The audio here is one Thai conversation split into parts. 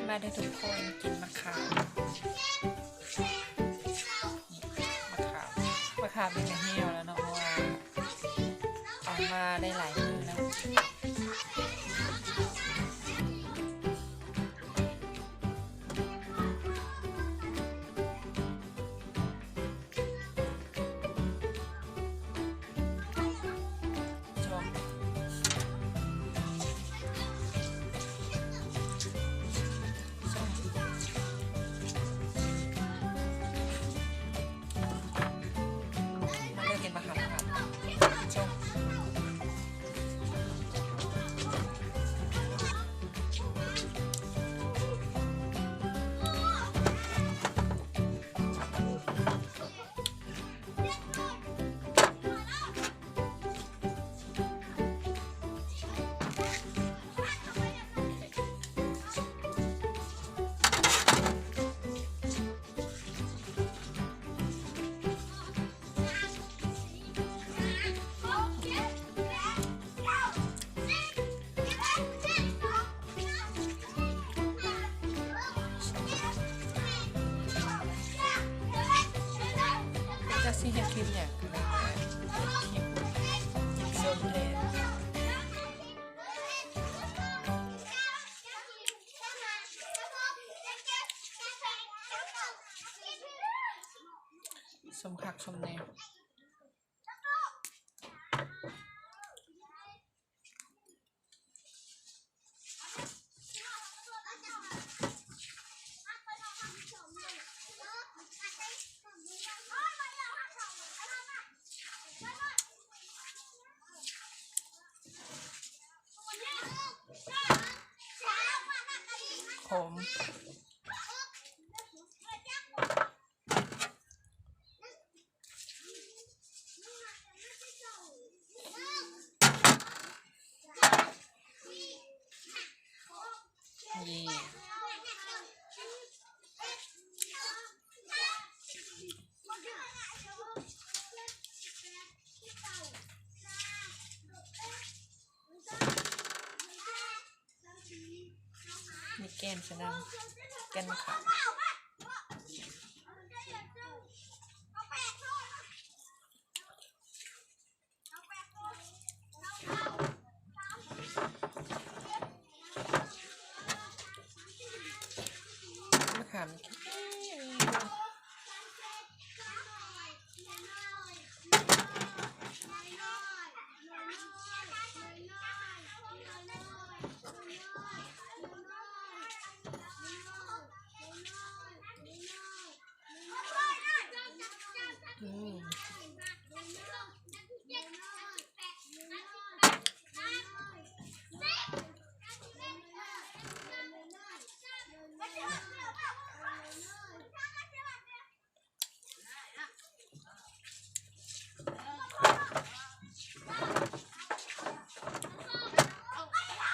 มาได้ทุกคนกินมะขามมะขามเป็นเหี่ยวแล้วเนาะเพราะว่าเอามาได้หลายมื้อแล้วจะซีเห็ดคลิปอย่างคลิปโซนเลนสมผักสมแนวผมนี่มีแกนชนะแกนมะขามมะขาม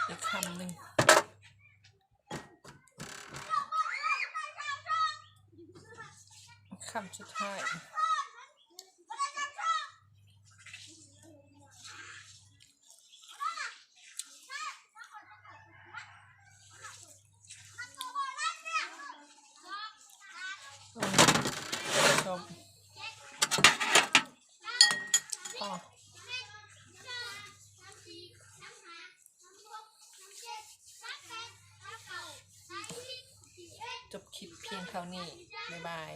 อีกคำหนึ่งคำสุดท้ายชมอ๋อจบคลิปเพียงเท่านี้บ๊ายบาย